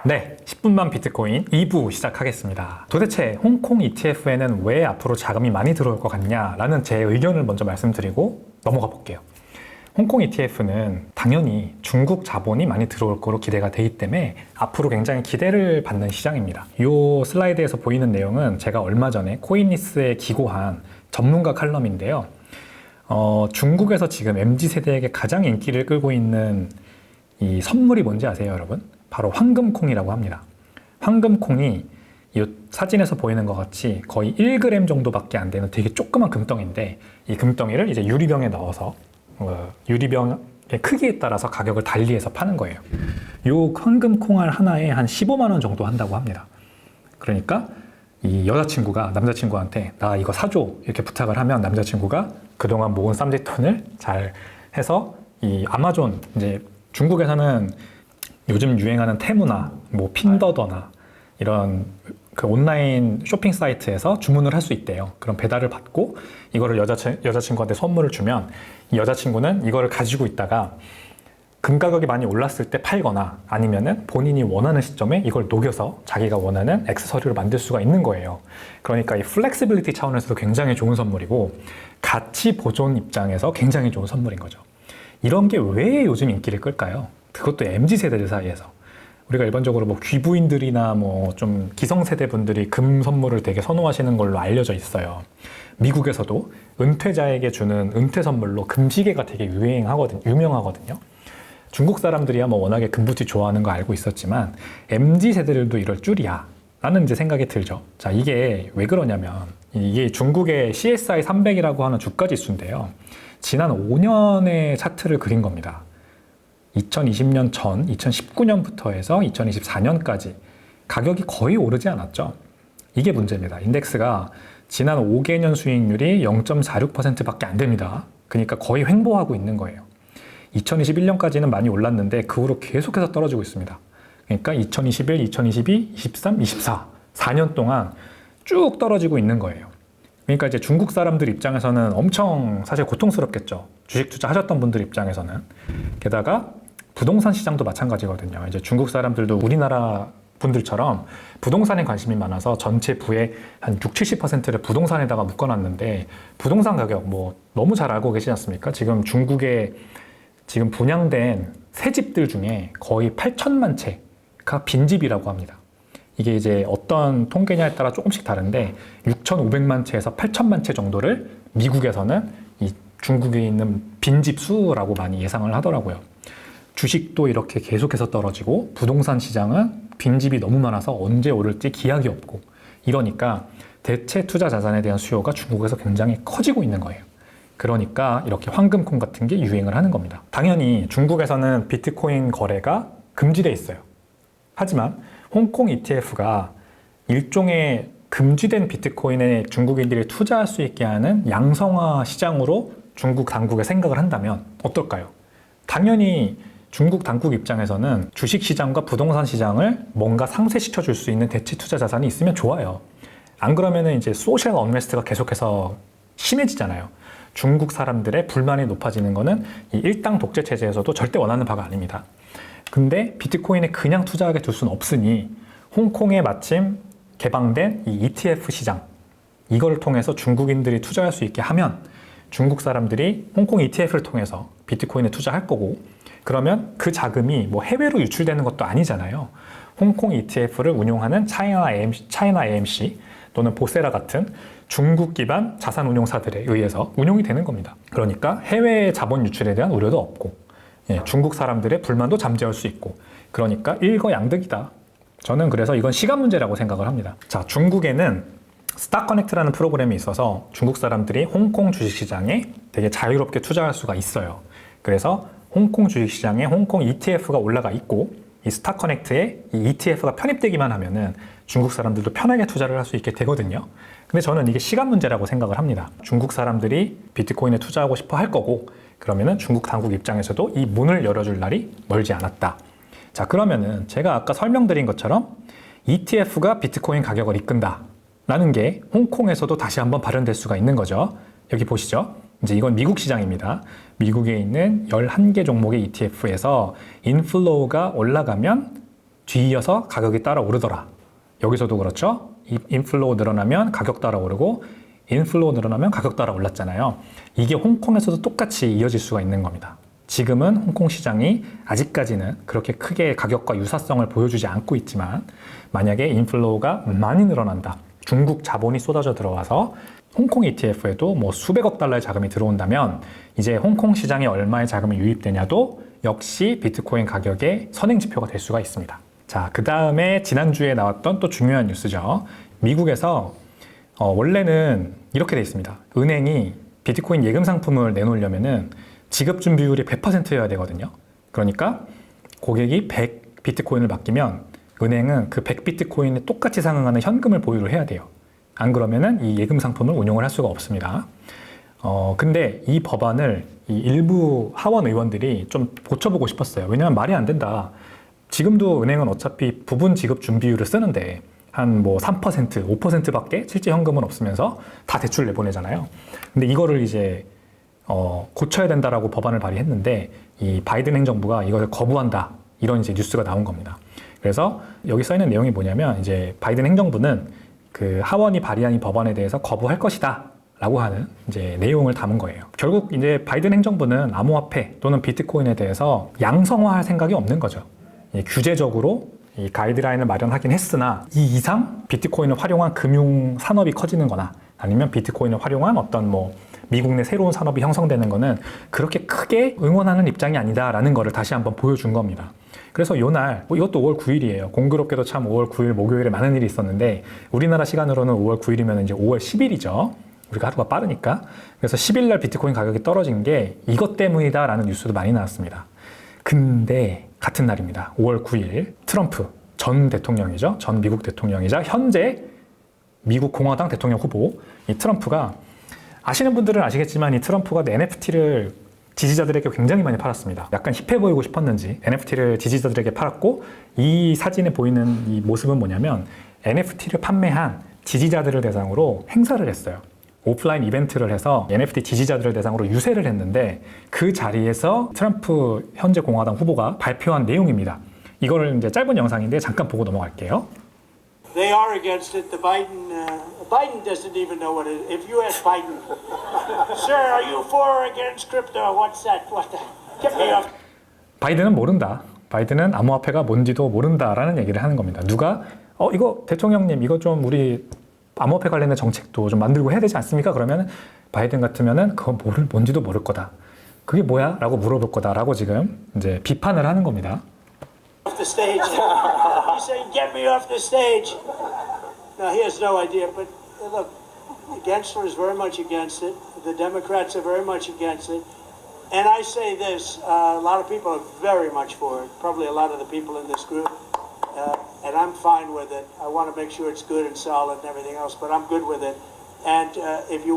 네, 10분만 비트코인 2부 시작하겠습니다. 도대체 홍콩 ETF에는 왜 앞으로 자금이 많이 들어올 것 같냐라는 제 의견을 먼저 말씀드리고 넘어가 볼게요. 홍콩 ETF는 당연히 중국 자본이 많이 들어올 거로 기대가 되기 때문에 앞으로 굉장히 기대를 받는 시장입니다. 이 슬라이드에서 보이는 내용은 제가 얼마 전에 코인리스에 기고한 전문가 칼럼인데요. 중국에서 지금 MZ세대에게 가장 인기를 끌고 있는 이 선물이 뭔지 아세요, 여러분? 바로 황금콩이라고 합니다. 황금콩이 이 사진에서 보이는 것 같이 거의 1g 정도밖에 안 되는 되게 조그만 금덩이인데, 이 금덩이를 이제 유리병에 넣어서 유리병의 크기에 따라서 가격을 달리해서 파는 거예요. 이 황금콩알 하나에 한 15만 원 정도 한다고 합니다. 그러니까 이 여자친구가 남자친구한테 나 이거 사줘 이렇게 부탁을 하면 남자친구가 그동안 모은 쌈짓돈을 잘 해서 이 아마존, 이제 중국에서는 요즘 유행하는 테무나 뭐 핀더더나 이런 그 온라인 쇼핑 사이트에서 주문을 할 수 있대요. 그럼 배달을 받고 이거를 여자친구한테 선물을 주면 이 여자친구는 이거를 가지고 있다가 금 가격이 많이 올랐을 때 팔거나 아니면은 본인이 원하는 시점에 이걸 녹여서 자기가 원하는 액세서리를 만들 수가 있는 거예요. 그러니까 이 플렉시빌리티 차원에서도 굉장히 좋은 선물이고 가치 보존 입장에서 굉장히 좋은 선물인 거죠. 이런 게 왜 요즘 인기를 끌까요? 그것도 MZ세대들 사이에서. 우리가 일반적으로 뭐 귀부인들이나 뭐 좀 기성세대 분들이 금 선물을 되게 선호하시는 걸로 알려져 있어요. 미국에서도 은퇴자에게 주는 은퇴 선물로 금시계가 되게 유명하거든요. 중국 사람들이야 뭐 워낙에 금부티 좋아하는 거 알고 있었지만 MZ세대들도 이럴 줄이야 라는 이제 생각이 들죠. 자, 이게 왜 그러냐면 이게 중국의 CSI 300이라고 하는 주가 지수인데요. 지난 5년의 차트를 그린 겁니다. 2020년 전 2019년부터 해서 2024년까지 가격이 거의 오르지 않았죠. 이게 문제입니다. 인덱스가 지난 5개년 수익률이 0.46%밖에 안 됩니다. 그러니까 거의 횡보하고 있는 거예요. 2021년까지는 많이 올랐는데 그 후로 계속해서 떨어지고 있습니다. 그러니까 2021, 2022, 23, 24, 4년 동안 쭉 떨어지고 있는 거예요. 그러니까 이제 중국 사람들 입장에서는 엄청 사실 고통스럽겠죠. 주식 투자하셨던 분들 입장에서는. 게다가 부동산 시장도 마찬가지거든요. 이제 중국 사람들도 우리나라 분들처럼 부동산에 관심이 많아서 전체 부의 한 60, 70%를 부동산에다가 묶어놨는데 부동산 가격 뭐 너무 잘 알고 계시지 않습니까? 지금 중국에 지금 분양된 새 집들 중에 거의 8천만 채가 빈집이라고 합니다. 이게 이제 어떤 통계냐에 따라 조금씩 다른데 6,500만 채에서 8천만 채 정도를 미국에서는 이 중국에 있는 빈집 수라고 많이 예상을 하더라고요. 주식도 이렇게 계속해서 떨어지고 부동산 시장은 빈집이 너무 많아서 언제 오를지 기약이 없고 이러니까 대체 투자 자산에 대한 수요가 중국에서 굉장히 커지고 있는 거예요. 그러니까 이렇게 황금콩 같은 게 유행을 하는 겁니다. 당연히 중국에서는 비트코인 거래가 금지돼 있어요. 하지만 홍콩 ETF가 일종의 금지된 비트코인에 중국인들이 투자할 수 있게 하는 양성화 시장으로 중국 당국의 생각을 한다면 어떨까요? 당연히 중국 당국 입장에서는 주식시장과 부동산 시장을 뭔가 상쇄시켜 줄 수 있는 대체 투자 자산이 있으면 좋아요. 안 그러면은 이제 소셜 언레스트가 계속해서 심해지잖아요. 중국 사람들의 불만이 높아지는 거는 이 일당 독재 체제에서도 절대 원하는 바가 아닙니다. 근데 비트코인에 그냥 투자하게 둘 수는 없으니 홍콩에 마침 개방된 이 ETF 시장, 이걸 통해서 중국인들이 투자할 수 있게 하면 중국 사람들이 홍콩 ETF를 통해서 비트코인에 투자할 거고, 그러면 그 자금이 뭐 해외로 유출되는 것도 아니잖아요. 홍콩 ETF를 운용하는 차이나 AMC 또는 보세라 같은 중국 기반 자산운용사들에 의해서 운용이 되는 겁니다. 그러니까 해외 자본 유출에 대한 우려도 없고, 중국 사람들의 불만도 잠재울 수 있고, 그러니까 일거양득이다. 저는 그래서 이건 시간 문제라고 생각을 합니다. 자, 중국에는 스탁커넥트라는 프로그램이 있어서 중국 사람들이 홍콩 주식시장에 되게 자유롭게 투자할 수가 있어요. 그래서 홍콩 주식시장에 홍콩 ETF가 올라가 있고, 이 스탁커넥트에 이 ETF가 편입되기만 하면은 중국 사람들도 편하게 투자를 할 수 있게 되거든요. 근데 저는 이게 시간 문제라고 생각을 합니다. 중국 사람들이 비트코인에 투자하고 싶어 할 거고, 그러면은 중국 당국 입장에서도 이 문을 열어줄 날이 멀지 않았다. 자, 그러면은 제가 아까 설명드린 것처럼 ETF가 비트코인 가격을 이끈다 라는 게 홍콩에서도 다시 한번 발현될 수가 있는 거죠. 여기 보시죠. 이제 이건 미국 시장입니다. 미국에 있는 11개 종목의 ETF에서 인플로우가 올라가면 뒤이어서 가격이 따라 오르더라. 여기서도 그렇죠. 인플로우 늘어나면 가격 따라 오르고 인플로우 늘어나면 가격 따라 올랐잖아요. 이게 홍콩에서도 똑같이 이어질 수가 있는 겁니다. 지금은 홍콩 시장이 아직까지는 그렇게 크게 가격과 유사성을 보여주지 않고 있지만 만약에 인플로우가 많이 늘어난다. 중국 자본이 쏟아져 들어와서 홍콩 ETF에도 뭐 수백억 달러의 자금이 들어온다면 이제 홍콩 시장에 얼마의 자금이 유입되냐도 역시 비트코인 가격의 선행지표가 될 수가 있습니다. 자, 그 다음에 지난주에 나왔던 또 중요한 뉴스죠. 미국에서 원래는 이렇게 돼 있습니다. 은행이 비트코인 예금 상품을 내놓으려면은 지급 준비율이 100%여야 되거든요. 그러니까 고객이 100 비트코인을 맡기면 은행은 그 100 비트코인에 똑같이 상응하는 현금을 보유를 해야 돼요. 안 그러면은 이 예금 상품을 운용을 할 수가 없습니다. 근데 이 법안을 이 일부 하원 의원들이 좀 고쳐보고 싶었어요. 왜냐하면 말이 안 된다. 지금도 은행은 어차피 부분 지급 준비율을 쓰는데 한 뭐 3%, 5%밖에 실제 현금은 없으면서 다 대출 내보내잖아요. 근데 이거를 이제 고쳐야 된다라고 법안을 발의했는데 이 바이든 행정부가 이것을 거부한다. 이런 이제 뉴스가 나온 겁니다. 그래서 여기 써 있는 내용이 뭐냐면 이제 바이든 행정부는 그 하원이 발의한 이 법안에 대해서 거부할 것이다. 라고 하는 이제 내용을 담은 거예요. 결국 이제 바이든 행정부는 암호화폐 또는 비트코인에 대해서 양성화할 생각이 없는 거죠. 규제적으로 이 가이드라인을 마련하긴 했으나 이 이상 비트코인을 활용한 금융 산업이 커지는 거나 아니면 비트코인을 활용한 어떤 뭐 미국 내 새로운 산업이 형성되는 거는 그렇게 크게 응원하는 입장이 아니다라는 거를 다시 한번 보여준 겁니다. 그래서 요날, 이것도 5월 9일이에요. 공교롭게도 참 5월 9일 목요일에 많은 일이 있었는데 우리나라 시간으로는 5월 9일이면 이제 5월 10일이죠. 우리가 하루가 빠르니까. 그래서 10일 날 비트코인 가격이 떨어진 게 이것 때문이다라는 뉴스도 많이 나왔습니다. 근데 같은 날입니다. 5월 9일 트럼프 전 대통령이죠. 전 미국 대통령이자 현재 미국 공화당 대통령 후보 이 트럼프가 아시는 분들은 아시겠지만 이 트럼프가 NFT를 지지자들에게 굉장히 많이 팔았습니다. 약간 힙해 보이고 싶었는지 NFT를 지지자들에게 팔았고 이 사진에 보이는 이 모습은 뭐냐면 NFT를 판매한 지지자들을 대상으로 행사를 했어요. 오프라인 이벤트를 해서 NFT 지지자들을 대상으로 유세를 했는데 그 자리에서 트럼프 현재 공화당 후보가 발표한 내용입니다. 이거를 이제 짧은 영상인데 잠깐 보고 넘어갈게요. They are against it. The Biden doesn't even know what it is. If you ask Biden, sir, are you for or against crypto? What's that? What the? Get me off. 바이든은 모른다. 바이든은 암호화폐가 뭔지도 모른다라는 얘기를 하는 겁니다. 누가 이거 대통령님 이거 좀 우리 암호화폐 관련된 정책도 좀 만들고 해야 되지 않습니까? 그러면 바이든 같으면은 그거 뭔지도 모를 거다. 그게 뭐야? 라고 물어볼 거다라고 지금 이제 비판을 하는 겁니다. Off the stage. He's saying, "Get me off the stage." No, he has no idea. But look, the Gensler is very much against it. The Democrats are very much against it. And I say this: a lot of people are very much for it. Probably a lot of the people in this group. And I'm fine with it. I want to make sure it's good and solid and everything else, but I'm good with it. And if you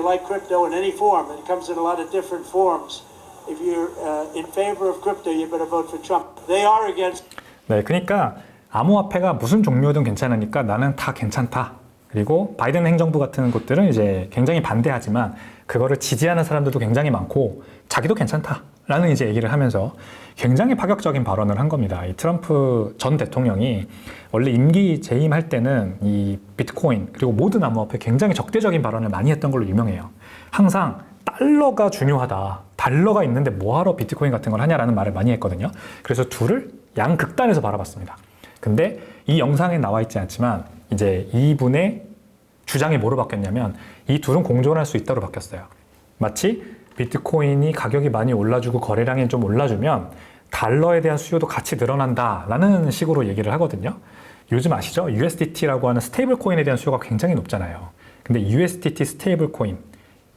like crypto in any form, it comes in a lot of different forms. If you're in favor of crypto, you better vote for Trump. They are against. 네, 그러니까 암호화폐가 무슨 종류든 괜찮으니까 나는 다 괜찮다. 그리고 바이든 행정부 같은 곳들은 이제 굉장히 반대하지만 그거를 지지하는 사람들도 굉장히 많고 자기도 괜찮다라는 이제 얘기를 하면서 굉장히 파격적인 발언을 한 겁니다. 이 트럼프 전 대통령이 원래 임기 재임할 때는 이 비트코인 그리고 모든 암호화폐 굉장히 적대적인 발언을 많이 했던 걸로 유명해요. 항상 달러가 중요하다. 달러가 있는데 뭐하러 비트코인 같은 걸 하냐라는 말을 많이 했거든요. 그래서 둘을 양극단에서 바라봤습니다. 근데 이 영상에 나와 있지 않지만 이제 이분의 주장이 뭐로 바뀌었냐면 이 둘은 공존할 수 있다로 바뀌었어요. 마치 비트코인이 가격이 많이 올라주고 거래량이 좀 올라주면 달러에 대한 수요도 같이 늘어난다라는 식으로 얘기를 하거든요. 요즘 아시죠? USDT라고 하는 스테이블 코인에 대한 수요가 굉장히 높잖아요. 근데 USDT 스테이블 코인,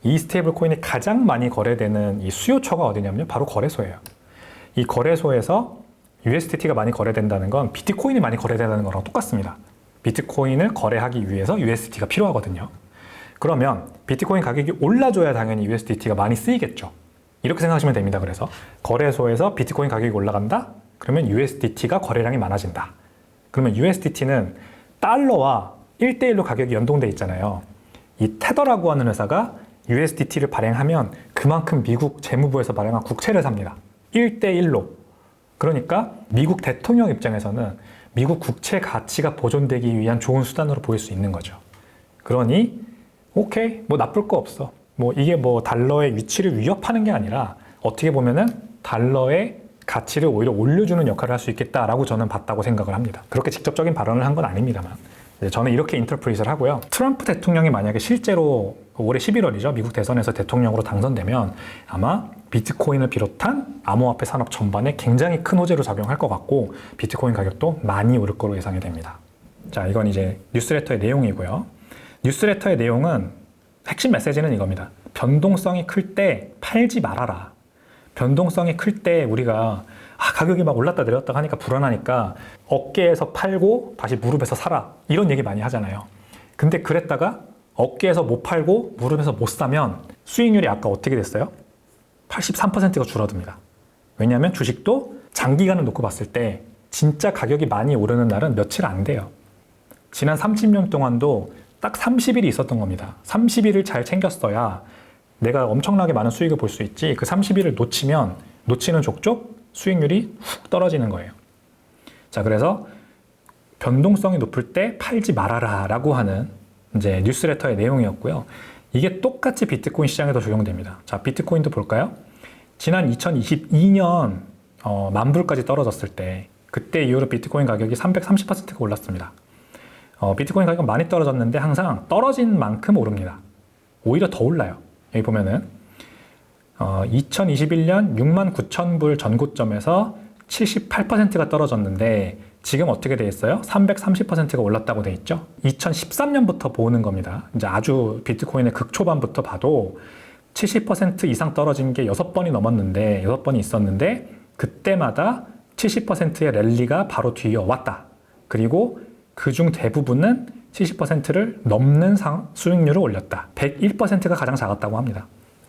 이 스테이블 코인이 가장 많이 거래되는 이 수요처가 어디냐면요. 바로 거래소예요. 이 거래소에서 USDT가 많이 거래된다는 건 비트코인이 많이 거래된다는 거랑 똑같습니다. 비트코인을 거래하기 위해서 USDT가 필요하거든요. 그러면 비트코인 가격이 올라줘야 당연히 USDT가 많이 쓰이겠죠. 이렇게 생각하시면 됩니다. 그래서 거래소에서 비트코인 가격이 올라간다? 그러면 USDT가 거래량이 많아진다. 그러면 USDT는 달러와 1대1로 가격이 연동돼 있잖아요. 이 테더라고 하는 회사가 USDT를 발행하면 그만큼 미국 재무부에서 발행한 국채를 삽니다. 1대1로. 그러니까 미국 대통령 입장에서는 미국 국채 가치가 보존되기 위한 좋은 수단으로 보일 수 있는 거죠. 그러니 오케이, 뭐 나쁠 거 없어. 뭐 이게 뭐 달러의 위치를 위협하는 게 아니라 어떻게 보면은 달러의 가치를 오히려 올려주는 역할을 할 수 있겠다라고 저는 봤다고 생각을 합니다. 그렇게 직접적인 발언을 한 건 아닙니다만 저는 이렇게 인터프리트를 하고요. 트럼프 대통령이 만약에 실제로 올해 11월이죠. 미국 대선에서 대통령으로 당선되면 아마 비트코인을 비롯한 암호화폐 산업 전반에 굉장히 큰 호재로 작용할 것 같고 비트코인 가격도 많이 오를 거로 예상이 됩니다. 자, 이건 이제 뉴스레터의 내용이고요. 뉴스레터의 내용은 핵심 메시지는 이겁니다. 변동성이 클 때 팔지 말아라. 변동성이 클 때 우리가 가격이 막 올랐다 내렸다 하니까 불안하니까 어깨에서 팔고 다시 무릎에서 사라. 이런 얘기 많이 하잖아요. 근데 그랬다가 어깨에서 못 팔고 무릎에서 못 사면 수익률이 아까 어떻게 됐어요? 83%가 줄어듭니다. 왜냐하면 주식도 장기간을 놓고 봤을 때 진짜 가격이 많이 오르는 날은 며칠 안 돼요. 지난 30년 동안도 딱 30일이 있었던 겁니다. 30일을 잘 챙겼어야 내가 엄청나게 많은 수익을 볼 수 있지 그 30일을 놓치면 놓치는 족족 수익률이 훅 떨어지는 거예요. 자, 그래서 변동성이 높을 때 팔지 말아라 라고 하는 이제 뉴스레터의 내용이었고요. 이게 똑같이 비트코인 시장에도 적용됩니다. 자, 비트코인도 볼까요? 지난 2022년 만불까지 떨어졌을 때 그때 이후로 비트코인 가격이 330%가 올랐습니다. 비트코인 가격은 많이 떨어졌는데 항상 떨어진 만큼 오릅니다. 오히려 더 올라요. 여기 보면은 2021년 69,000불 전고점에서 78%가 떨어졌는데 지금 어떻게 돼 있어요? 330%가 올랐다고 돼 있죠. 2013년부터 보는 겁니다. 이제 아주 비트코인의 극초반부터 봐도 70% 이상 떨어진 게 6번이 넘었는데 6번이 있었는데 그때마다 70%의 랠리가 바로 뒤이어왔다. 그리고 그중 대부분은 70%를 넘는 수익률을 올렸다. 101%가 가장 작았다고 합니다.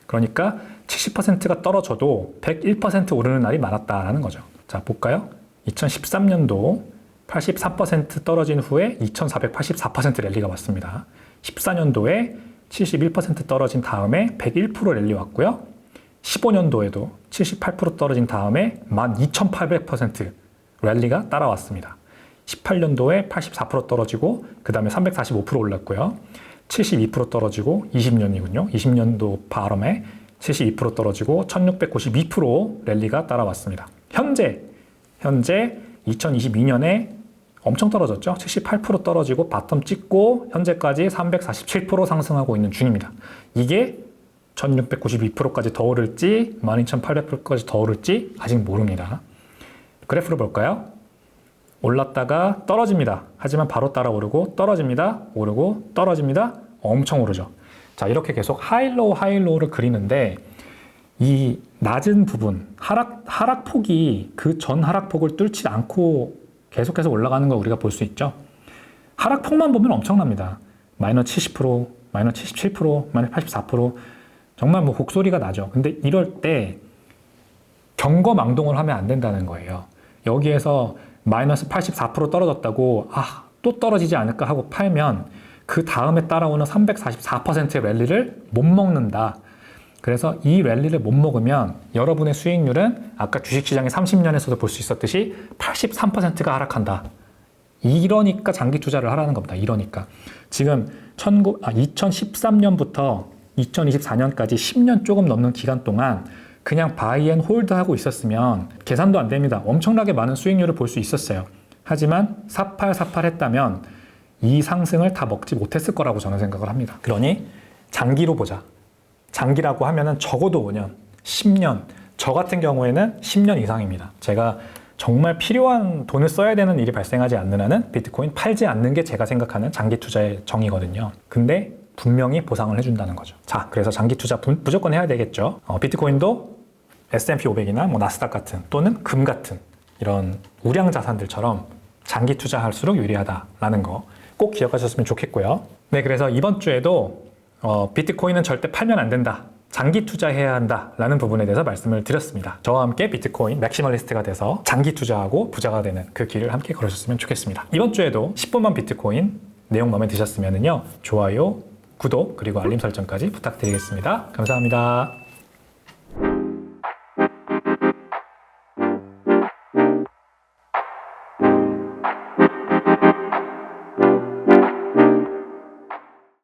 그러니까 70%가 떨어져도 101% 오르는 날이 많았다라는 거죠. 자, 볼까요? 2013년도 84% 떨어진 후에 2484% 랠리가 왔습니다. 14년도에 71% 떨어진 다음에 101% 랠리 왔고요. 15년도에도 78% 떨어진 다음에 12,800% 랠리가 따라왔습니다. 18년도에 84% 떨어지고 그 다음에 345% 올랐고요. 72% 떨어지고 20년이군요. 20년도 바람에 72% 떨어지고 1692% 랠리가 따라왔습니다. 현재 2022년에 엄청 떨어졌죠. 78% 떨어지고 바텀 찍고 현재까지 347% 상승하고 있는 중입니다. 이게 1692%까지 더 오를지 12800%까지 더 오를지 아직 모릅니다. 그래프를 볼까요? 올랐다가 떨어집니다. 하지만 바로 따라 오르고 떨어집니다. 오르고 떨어집니다. 엄청 오르죠. 자, 이렇게 계속 하이로우를 그리는데 이 낮은 부분, 하락폭이 그 전 하락폭을 뚫지 않고 계속해서 올라가는 걸 우리가 볼 수 있죠. 하락폭만 보면 엄청납니다. 마이너스 70%, 마이너스 77%, 마이너스 84% 정말 뭐 곡소리가 나죠. 근데 이럴 때 경거망동을 하면 안 된다는 거예요. 여기에서 마이너스 84% 떨어졌다고 또 떨어지지 않을까 하고 팔면 그 다음에 따라오는 344%의 랠리를 못 먹는다. 그래서 이 랠리를 못 먹으면 여러분의 수익률은 아까 주식시장의 30년에서도 볼 수 있었듯이 83%가 하락한다. 이러니까 장기 투자를 하라는 겁니다. 이러니까 지금 2013년부터 2024년까지 10년 조금 넘는 기간 동안 그냥 바이 앤 홀드 하고 있었으면 계산도 안 됩니다. 엄청나게 많은 수익률을 볼 수 있었어요. 하지만 사팔 했다면 이 상승을 다 먹지 못했을 거라고 저는 생각을 합니다. 그러니 장기로 보자. 장기라고 하면은 적어도 5년, 10년, 저 같은 경우에는 10년 이상입니다. 제가 정말 필요한 돈을 써야 되는 일이 발생하지 않는 한은 비트코인 팔지 않는 게 제가 생각하는 장기 투자의 정의거든요. 근데 분명히 보상을 해준다는 거죠. 자, 그래서 장기 투자 무조건 해야 되겠죠. 비트코인도 S&P 500이나 뭐 나스닥 같은 또는 금 같은 이런 우량 자산들처럼 장기 투자할수록 유리하다라는 거 꼭 기억하셨으면 좋겠고요. 네, 그래서 이번 주에도 비트코인은 절대 팔면 안 된다. 장기 투자해야 한다라는 부분에 대해서 말씀을 드렸습니다. 저와 함께 비트코인 맥시멀리스트가 돼서 장기 투자하고 부자가 되는 그 길을 함께 걸으셨으면 좋겠습니다. 이번 주에도 10분만 비트코인 내용 마음에 드셨으면요. 좋아요, 구독, 그리고 알림 설정까지 부탁드리겠습니다. 감사합니다.